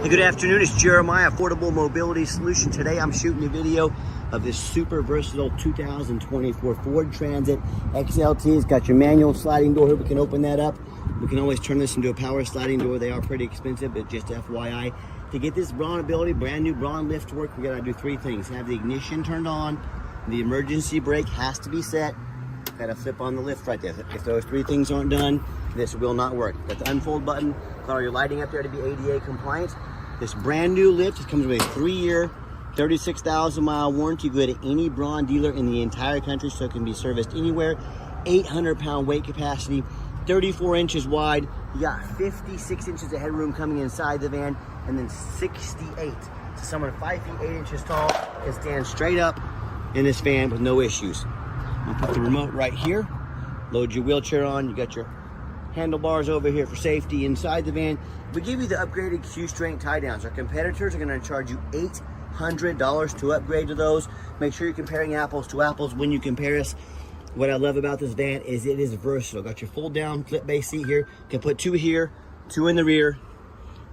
Hey, good afternoon, it's Jeremiah, Affordable Mobility Solution. Today I'm shooting a video of this super versatile 2024 Ford Transit XLT. It's got your manual sliding door here. We can open that up. We can always turn this into a power sliding door. They are pretty expensive, but just FYI. To get this Braun ability, brand new Braun lift to work, we gotta do three things. Have the ignition turned on, the emergency brake has to be set, gotta flip on the lift right there. If those three things aren't done, this will not work. Got the unfold button, got all your lighting up there to be ADA compliant. This brand new lift, it comes with a 3-year, 36,000 mile warranty. You go to any Braun dealer in the entire country, so it can be serviced anywhere. 800-pound weight capacity, 34 inches wide. You got 56 inches of headroom coming inside the van, and then 68. So someone 5 feet 8 inches tall can stand straight up in this van with no issues. You put the remote right here, load your wheelchair on. You got your handlebars over here for safety inside the van. We give you the upgraded Q-strength tie downs. Our competitors are going to charge you $800 to upgrade to those. Make sure you're comparing apples to apples when you compare us. What I love about this van is it is versatile. Got your fold down flip base seat here. You can put 2 here, 2 in the rear,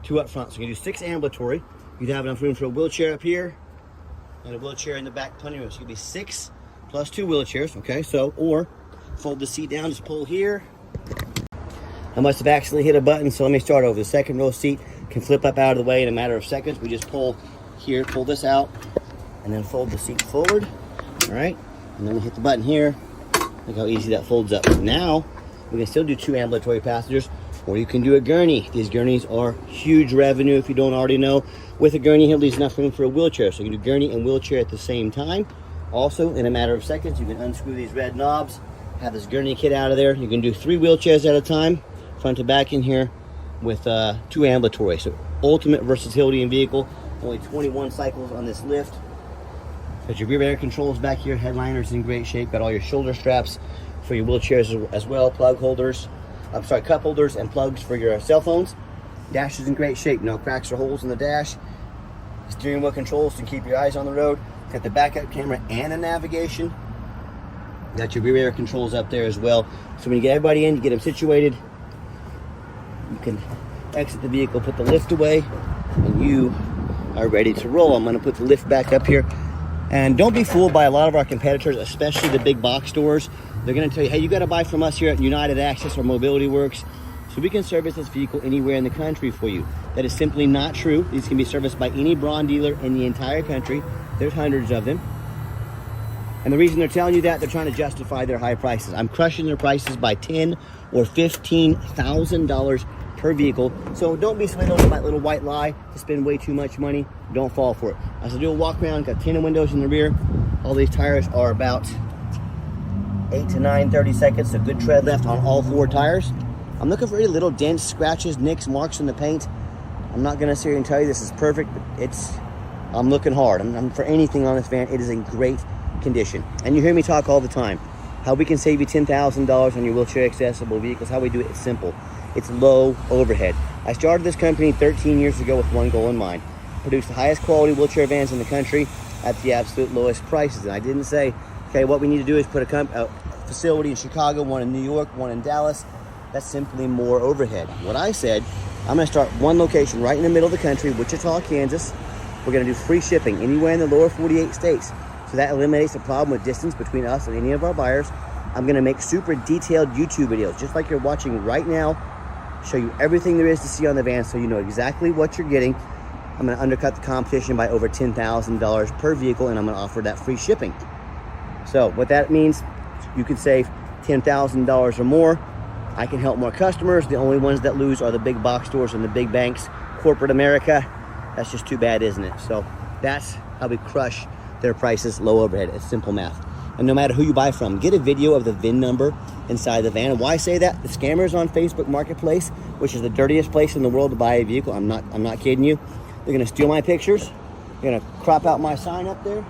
2 up front. So you can do 6 ambulatory. You'd have enough room for a wheelchair up here and a wheelchair in the back, plenty of room. So you can be 6 plus 2 wheelchairs, okay? So, or fold the seat down, just pull here. I must have accidentally hit a button, so let me start over. The second row seat can flip up out of the way in a matter of seconds. We just pull here, pull this out, and then fold the seat forward, all right? And then we hit the button here. Look how easy that folds up. Now, we can still do 2 ambulatory passengers, or you can do a gurney. These gurneys are huge revenue, if you don't already know. With a gurney, he'll leave enough room for a wheelchair, so you can do gurney and wheelchair at the same time. Also, in a matter of seconds, you can unscrew these red knobs, have this gurney kit out of there. You can do 3 wheelchairs at a time, front to back in here, with 2 ambulatory. So ultimate versatility in vehicle. Only 21 cycles on this lift. Got your rear air controls back here. Headliner's in great shape. Got all your shoulder straps for your wheelchairs as well. Plug holders, cup holders and plugs for your cell phones. Dash is in great shape. No cracks or holes in the dash. Steering wheel controls to keep your eyes on the road. Got the backup camera and a navigation. Got your rear air controls up there as well. So when you get everybody in, you get them situated, you can exit the vehicle, put the lift away, and you are ready to roll. I'm going to put the lift back up here. And don't be fooled by a lot of our competitors, especially the big box stores. They're going to tell you, hey, you got to buy from us here at United Access or Mobility Works, so we can service this vehicle anywhere in the country for you. That is simply not true. These can be serviced by any Braun dealer in the entire country. There's hundreds of them. And the reason they're telling you that, they're trying to justify their high prices. I'm crushing their prices by $10,000 or $15,000 per vehicle. So don't be swayed over by that little white lie to spend way too much money. Don't fall for it. As I do a walk around, got tinted windows in the rear. All these tires are about 8 to 9, 30 seconds. So good tread left on all 4 tires. I'm looking for any little dents, scratches, nicks, marks in the paint. I'm not gonna sit here and tell you this is perfect, but I'm looking hard. I'm for anything on this van. It is in great condition. And you hear me talk all the time. How we can save you $10,000 on your wheelchair accessible vehicles. How we do it is simple. It's low overhead. I started this company 13 years ago with one goal in mind. Produce the highest quality wheelchair vans in the country at the absolute lowest prices. And I didn't say, okay, what we need to do is put a facility in Chicago, one in New York, one in Dallas. That's simply more overhead. What I said, I'm gonna start one location right in the middle of the country, Wichita, Kansas. We're gonna do free shipping anywhere in the lower 48 states. So that eliminates the problem with distance between us and any of our buyers. I'm gonna make super detailed YouTube videos, just like you're watching right now. Show you everything there is to see on the van so you know exactly what you're getting. I'm gonna undercut the competition by over $10,000 per vehicle, and I'm gonna offer that free shipping. So what that means, you can save $10,000 or more. I can help more customers. The only ones that lose are the big box stores and the big banks, corporate America. That's just too bad, isn't it? So that's how we crush their prices, low overhead. It's simple math. And no matter who you buy from, get a video of the VIN number inside the van. And why I say that? The scammers on Facebook Marketplace, which is the dirtiest place in the world to buy a vehicle. I'm not kidding you. They're gonna steal my pictures. They're gonna crop out my sign up there.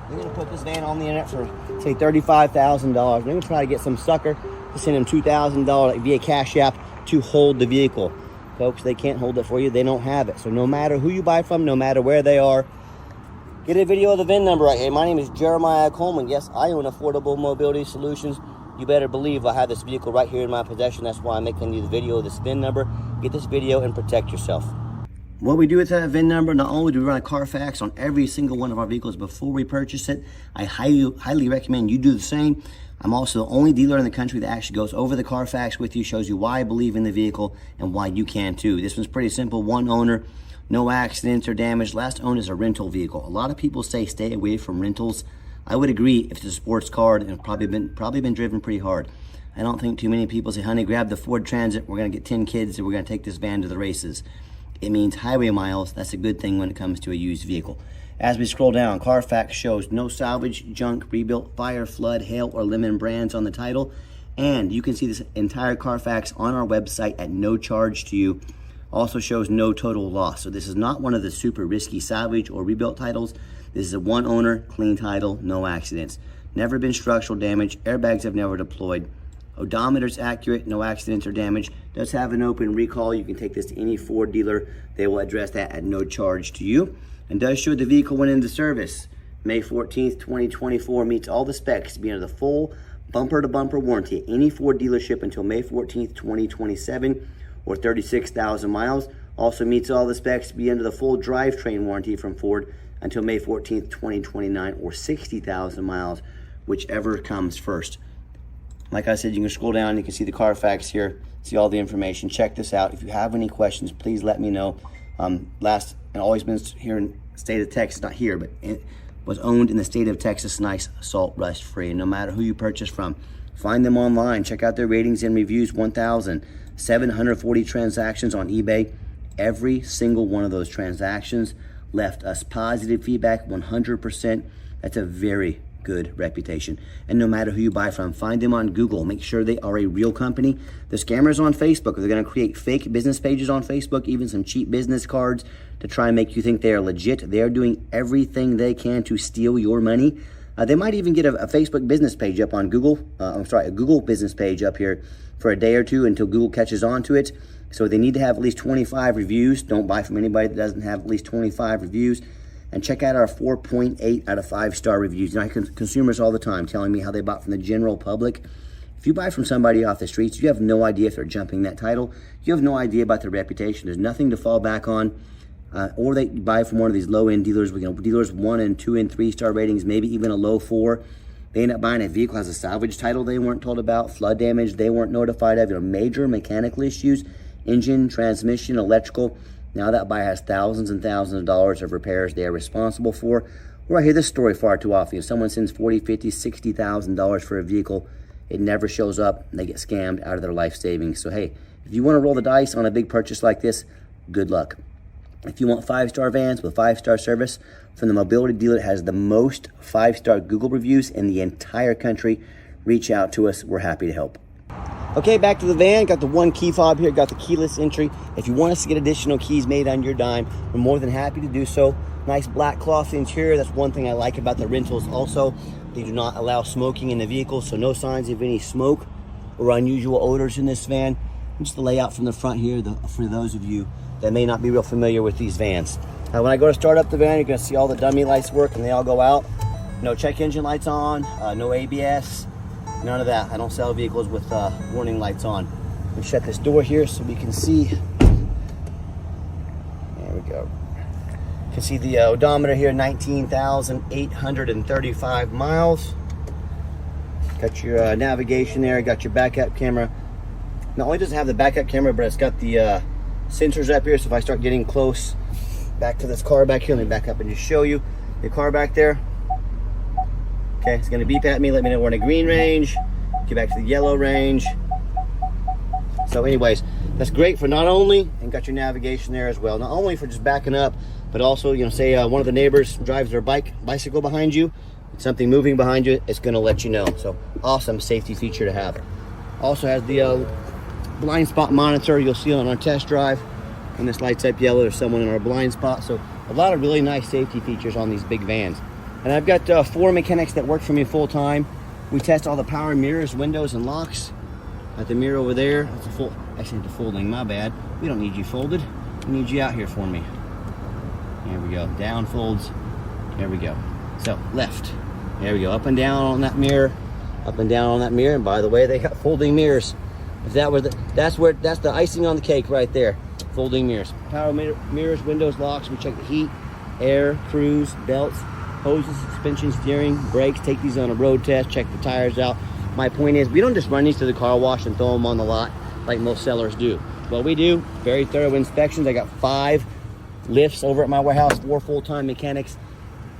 They're gonna put this van on the internet for, say, $35,000. They're gonna try to get some sucker to send them $2,000 via Cash App to hold the vehicle. Folks, they can't hold it for you. They don't have it. So no matter who you buy from, no matter where they are, get a video of the VIN number right here. My name is Jeremiah Coleman. Yes, I own Affordable Mobility Solutions. You better believe I have this vehicle right here in my possession. That's why I'm making you the video of this VIN number. Get this video and protect yourself. What we do with that VIN number, not only do we run a Carfax on every single one of our vehicles before we purchase it, I highly recommend you do the same. I'm also the only dealer in the country that actually goes over the Carfax with you, shows you why I believe in the vehicle and why you can too. This one's pretty simple, one owner, no accidents or damage. Last owned is a rental vehicle. A lot of people say stay away from rentals. I would agree if it's a sports car and probably been driven pretty hard. I don't think too many people say, honey, grab the Ford Transit, we're gonna get 10 kids and we're gonna take this van to the races. It means highway miles. That's a good thing when it comes to a used vehicle. As we scroll down, Carfax shows no salvage, junk, rebuilt, fire, flood, hail, or lemon brands on the title. And you can see this entire Carfax on our website at no charge to you. Also shows no total loss. So this is not one of the super risky salvage or rebuilt titles. This is a one owner, clean title, no accidents. Never been structural damage. Airbags have never deployed. Odometer's accurate, no accidents or damage. Does have an open recall. You can take this to any Ford dealer. They will address that at no charge to you. And does show the vehicle went into service May 14th, 2024. Meets all the specs to be under the full bumper-to-bumper warranty at any Ford dealership until May 14th, 2027 or 36,000 miles. Also meets all the specs to be under the full drivetrain warranty from Ford until May 14th, 2029 or 60,000 miles, whichever comes first. Like I said, you can scroll down, you can see the Carfax here, see all the information. Check this out. If you have any questions, please let me know. Last and always been here in the state of Texas, not here, but it was owned in the state of Texas, nice, salt, rust free. And no matter who you purchase from, find them online. Check out their ratings and reviews, 1,740 transactions on eBay. Every single one of those transactions left us positive feedback, 100%. That's a very good reputation. And no matter who you buy from, find them on Google. Make sure they are a real company. The scammers on Facebook, they're going to create fake business pages on Facebook, even some cheap business cards to try and make you think they are legit. They are doing everything they can to steal your money. They might even get a Facebook business page up on Google. A Google business page up here for a day or two until Google catches on to it. So they need to have at least 25 reviews. Don't buy from anybody that doesn't have at least 25 reviews. And check out our 4.8 out of 5-star reviews. You know, I get consumers all the time telling me how they bought from the general public. If you buy from somebody off the streets, you have no idea if they're jumping that title. You have no idea about their reputation. There's nothing to fall back on. Or they buy from one of these low-end dealers, dealers 1 and 2 and 3-star ratings, maybe even a low 4. They end up buying a vehicle has a salvage title they weren't told about, flood damage they weren't notified of, major mechanical issues, engine, transmission, electrical. Now that buyer has thousands and thousands of dollars of repairs they are responsible for. Or I hear this story far too often. If someone sends $40,000, $50,000, $60,000 for a vehicle, it never shows up and they get scammed out of their life savings. So hey, if you want to roll the dice on a big purchase like this, good luck. If you want 5-star vans with 5-star service from the mobility dealer that has the most 5-star Google reviews in the entire country, reach out to us. We're happy to help. Okay, back to the van. Got the one key fob here, got the keyless entry. If you want us to get additional keys made on your dime, we're more than happy to do so. Nice black cloth interior. That's one thing I like about the rentals also. They do not allow smoking in the vehicle, so no signs of any smoke or unusual odors in this van. And just the layout from the front here for those of you that may not be real familiar with these vans. Now, when I go to start up the van, you're gonna see all the dummy lights work and they all go out. No check engine lights on, no ABS. None of that. I don't sell vehicles with warning lights on. We'll shut this door here so we can see. There we go. You can see the odometer here, 19,835 miles. Got your navigation there. Got your backup camera. Not only does it have the backup camera, but it's got the sensors up here. So if I start getting close back to this car back here, let me back up and just show you the car back there. Okay, it's gonna beep at me, let me know we're in a green range, get back to the yellow range. So anyways, that's great for not only, and got your navigation there as well, not only for just backing up, but also, say one of the neighbors drives their bicycle behind you, something moving behind you, it's gonna let you know. So awesome safety feature to have. Also has the blind spot monitor you'll see on our test drive. When this lights up yellow, there's someone in our blind spot. So a lot of really nice safety features on these big vans. And I've got 4 mechanics that work for me full time. We test all the power mirrors, windows, and locks. Got the mirror over there. That's actually the folding, my bad. We don't need you folded. We need you out here for me. There we go, down folds. There we go. So left. There we go, up and down on that mirror. Up and down on that mirror. And by the way, they got folding mirrors. If that were that's the icing on the cake right there. folding mirrors. Power mirrors, windows, locks. We check the heat, air, cruise, belts, hoses, suspension, steering, brakes. Take these on a road test, check the tires out. My point is, we don't just run these to the car wash and throw them on the lot like most sellers do. What we do, very thorough inspections. I got 5 lifts over at my warehouse, 4 full-time mechanics.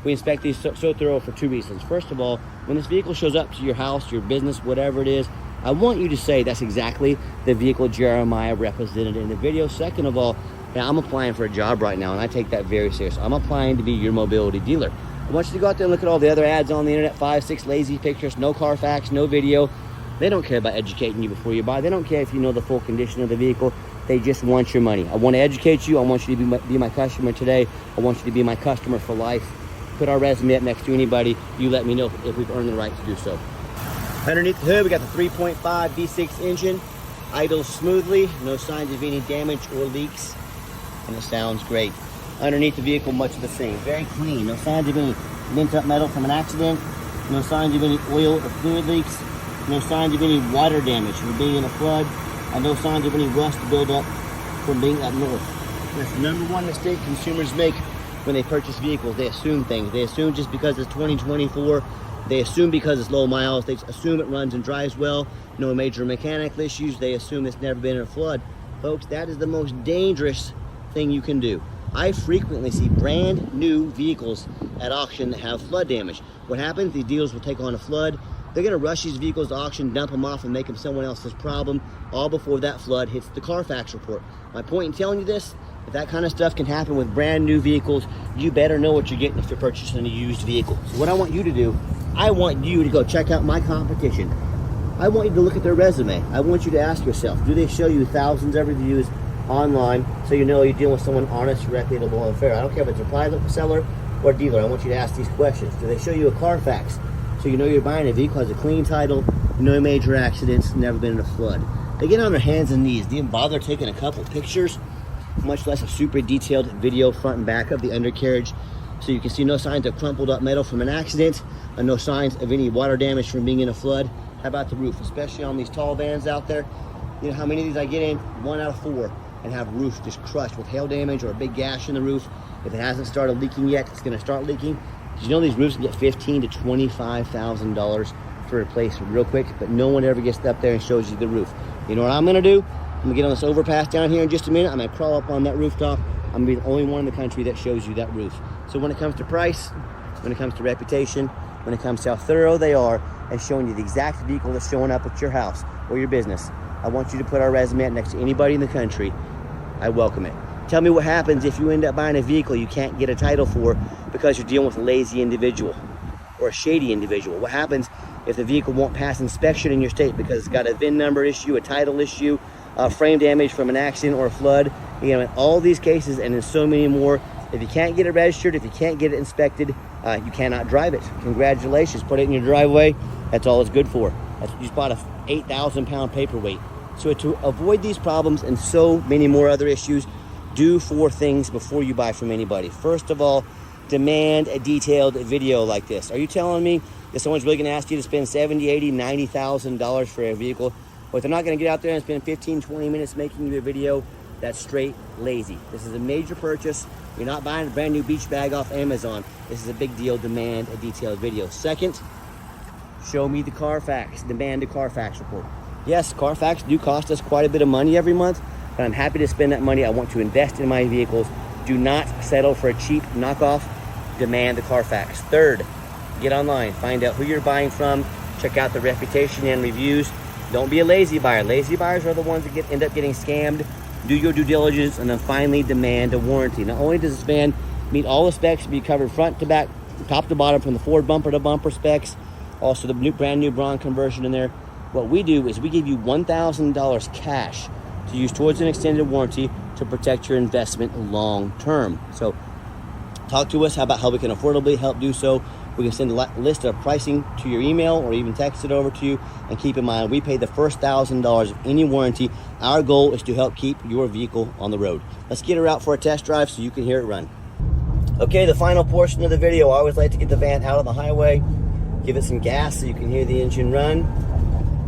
We inspect these so thorough for 2 reasons. First of all, when this vehicle shows up to your house, your business, whatever it is, I want you to say that's exactly the vehicle Jeremiah represented in the video. Second of all, yeah, I'm applying for a job right now, and I take that very serious. I'm applying to be your mobility dealer. I want you to go out there and look at all the other ads on the internet, 5, 6 lazy pictures, no Carfax, no video. They don't care about educating you before you buy. They don't care if you know the full condition of the vehicle. They just want your money. I want to educate you. I want you to be my customer today. I want you to be my customer for life. Put our resume up next to anybody. You let me know if we've earned the right to do so. Underneath the hood, we got the 3.5 V6 engine. Idles smoothly, no signs of any damage or leaks, and it sounds great. Underneath the vehicle, much of the same. Very clean, no signs of any bent up metal from an accident, no signs of any oil or fluid leaks, no signs of any water damage from being in a flood, and no signs of any rust buildup from being up north. That's the #1 mistake consumers make when they purchase vehicles. They assume things. They assume just because it's 2024, they assume because it's low miles, they assume it runs and drives well, no major mechanical issues, they assume it's never been in a flood. Folks, that is the most dangerous thing you can do. I frequently see brand new vehicles at auction that have flood damage. What happens, these dealers will take on a flood, they're gonna rush these vehicles to auction, dump them off and make them someone else's problem, all before that flood hits the Carfax report. My point in telling you this, if that kind of stuff can happen with brand new vehicles, you better know what you're getting if you're purchasing a used vehicle. So what I want you to do, I want you to go check out my competition. I want you to look at their resume. I want you to ask yourself, do they show you thousands of reviews online so you know you're dealing with someone honest, reputable, and fair? I don't care if it's a private seller or dealer. I want you to ask these questions. Do they show you a Carfax so you know you're buying a vehicle has a clean title, no major accidents, never been in a flood? They get on their hands and knees, didn't bother taking a couple pictures, much less a super detailed video front and back of the undercarriage, so you can see no signs of crumpled up metal from an accident, and no signs of any water damage from being in a flood. How about the roof, especially on these tall vans out there? You know how many of these I get in? 1 out of 4, and have roof just crushed with hail damage or a big gash in the roof. If it hasn't started leaking yet, it's gonna start leaking. Did you know these roofs can get $15,000 to $25,000 to replace real quick, but no one ever gets up there and shows you the roof. You know what I'm gonna do? I'm gonna get on this overpass down here in just a minute. I'm gonna crawl up on that rooftop. I'm gonna be the only one in the country that shows you that roof. So when it comes to price, when it comes to reputation, when it comes to how thorough they are and showing you the exact vehicle that's showing up at your house or your business, I want you to put our resume up next to anybody in the country. I welcome it. Tell me what happens if you end up buying a vehicle you can't get a title for because you're dealing with a lazy individual or a shady individual. What happens if the vehicle won't pass inspection in your state because it's got a VIN number issue, a title issue, frame damage from an accident or a flood? You know, in all these cases and in so many more, if you can't get it registered, if you can't get it inspected, you cannot drive it. Congratulations, put it in your driveway. That's all it's good for. You just bought a 8,000 pound paperweight. So to avoid these problems and so many more other issues, do 4 things before you buy from anybody. First of all, demand a detailed video like this. Are you telling me that someone's really gonna ask you to spend $70,000, $80,000, $90,000 for a vehicle? Well, if they're not gonna get out there and spend 15, 20 minutes making you a video, that's straight lazy. This is a major purchase. You're not buying a brand new beach bag off Amazon. This is a big deal. Demand a detailed video. Second, show me the Carfax. Demand a Carfax report. Yes, Carfax do cost us quite a bit of money every month, but I'm happy to spend that money. I want to invest in my vehicles. Do not settle for a cheap knockoff. Demand the Carfax. Third, get online. Find out who you're buying from. Check out the reputation and reviews. Don't be a lazy buyer. Lazy buyers are the ones that end up getting scammed. Do your due diligence, and then finally demand a warranty. Not only does this van meet all the specs, be covered front to back, top to bottom, from the Ford bumper to bumper specs, also the brand new Braun conversion in there. What we do is we give you $1,000 cash to use towards an extended warranty to protect your investment long term. So talk to us about how we can affordably help do so. We can send a list of pricing to your email or even text it over to you. And keep in mind, we pay the first $1,000 of any warranty. Our goal is to help keep your vehicle on the road. Let's get her out for a test drive so you can hear it run. Okay, the final portion of the video. I always like to get the van out on the highway, give it some gas so you can hear the engine run,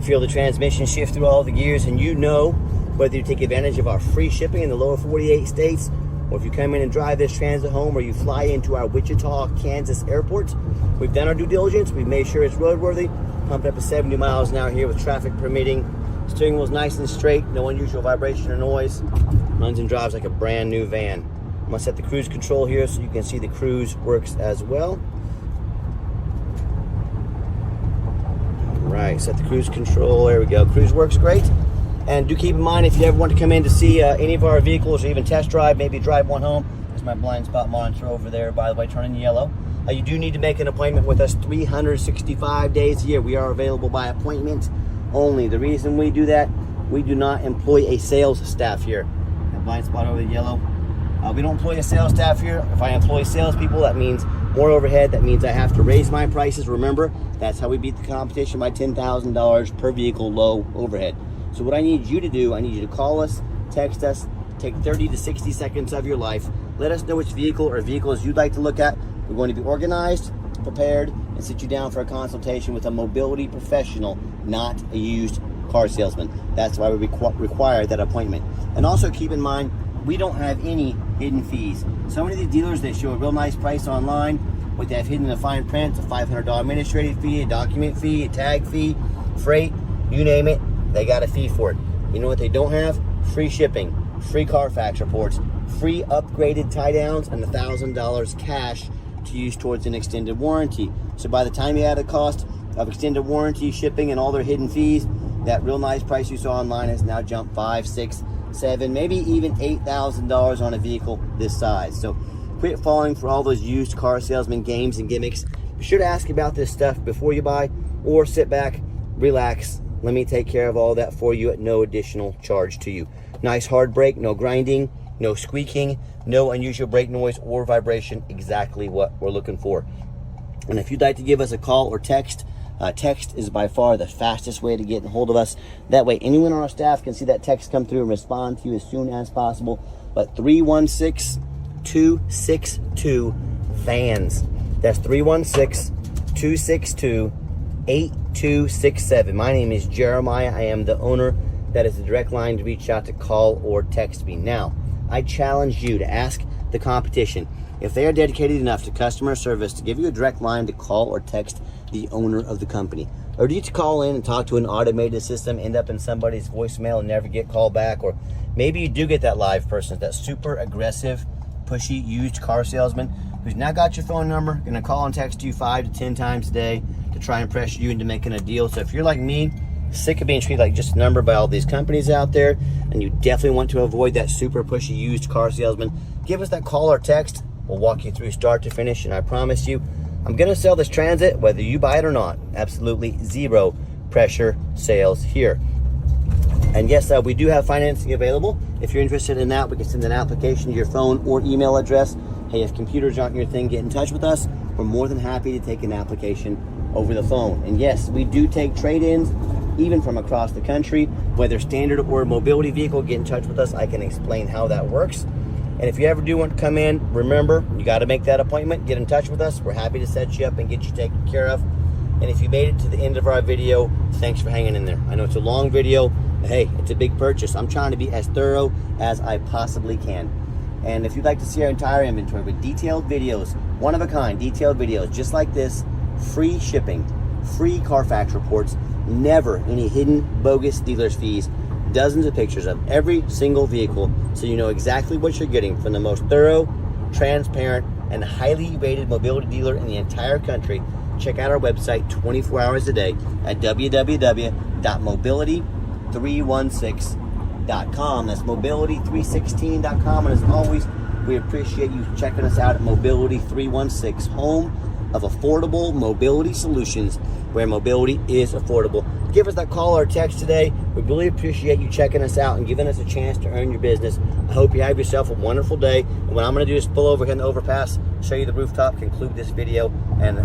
feel the transmission shift through all the gears, and you know Whether you take advantage of our free shipping in the lower 48 states, or if you come in and drive this Transit home, or you fly into our Wichita, Kansas airport, we've done our due diligence. We've made sure it's roadworthy. Pumped up to 70 miles an hour here with traffic permitting. Steering wheel's nice and straight, no unusual vibration or noise. Runs and drives like a brand new van. I'm gonna set the cruise control here so you can see the cruise works as well. All right, set the cruise control, there we go. Cruise works great. And do keep in mind, if you ever want to come in to see any of our vehicles or even test drive, maybe drive one home. There's my blind spot monitor over there, by the way, turning yellow. You do need to make an appointment with us 365 days a year. We are available by appointment only. The reason we do that, we do not employ a sales staff here. That blind spot over the yellow. We don't employ a sales staff here. If I employ salespeople, that means more overhead. That means I have to raise my prices. Remember, that's how we beat the competition by $10,000 per vehicle, low overhead. So what I need you to do, I need you to call us, text us, take 30 to 60 seconds of your life. Let us know which vehicle or vehicles you'd like to look at. We're going to be organized, prepared, and sit you down for a consultation with a mobility professional, not a used car salesman. That's why we require that appointment. And also keep in mind, we don't have any hidden fees. So many of these dealers, they show a real nice price online. What they have hidden in the fine print, a $500 administrative fee, a document fee, a tag fee, freight, you name it, they got a fee for it. You know what they don't have? Free shipping, free Carfax reports, free upgraded tie downs, and $1,000 cash to use towards an extended warranty. So by the time you add the cost of extended warranty, shipping, and all their hidden fees, that real nice price you saw online has now jumped $5, $6, $7, maybe even $8,000 on a vehicle this size. So quit falling for all those used car salesman games and gimmicks. Be sure to ask about this stuff before you buy, or sit back, relax. Let me take care of all that for you at no additional charge to you. Nice hard brake, no grinding, no squeaking, no unusual brake noise or vibration, exactly what we're looking for. And if you'd like to give us a call or text, text is by far the fastest way to get a hold of us. That way anyone on our staff can see that text come through and respond to you as soon as possible. But 316-262-VANS. That's 316-262-8267. My name is Jeremiah. I am the owner. That is the direct line to reach out to, call, or text me. Now, I challenge you to ask the competition if they are dedicated enough to customer service to give you a direct line to call or text the owner of the company. Or do you call in and talk to an automated system, end up in somebody's voicemail and never get called back? Or maybe you do get that live person, that super aggressive, pushy, used car salesman who's now got your phone number, gonna call and text you 5 to 10 times a day to try and pressure you into making a deal. So if you're like me, sick of being treated like just a number by all these companies out there, and you definitely want to avoid that super pushy used car salesman, give us that call or text. We'll walk you through start to finish, and I promise you, I'm gonna sell this Transit whether you buy it or not. Absolutely zero pressure sales here. And yes, we do have financing available. If you're interested in that, we can send an application to your phone or email address. Hey, if computers aren't your thing, get in touch with us. We're more than happy to take an application over the phone. And yes, we do take trade-ins, even from across the country, whether standard or mobility vehicle. Get in touch with us. I can explain how that works. And if you ever do want to come in, remember, you got to make that appointment. Get in touch with us. We're happy to set you up and get you taken care of. And if you made it to the end of our video, thanks for hanging in there. I know it's a long video, but hey, it's a big purchase. I'm trying to be as thorough as I possibly can. And if you'd like to see our entire inventory with detailed videos, one of a kind, detailed videos just like this, free shipping, free Carfax reports, never any hidden bogus dealer's fees, dozens of pictures of every single vehicle so you know exactly what you're getting from the most thorough, transparent, and highly rated mobility dealer in the entire country. Check out our website 24 hours a day at www.mobility316.com. That's mobility316.com. And as always, we appreciate you checking us out at Mobility 316, home of affordable mobility solutions, where mobility is affordable. Give us that call or text today. We really appreciate you checking us out and giving us a chance to earn your business. I hope you have yourself a wonderful day. And what I'm going to do is pull over here in the overpass, show you the rooftop, conclude this video, and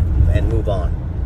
move on.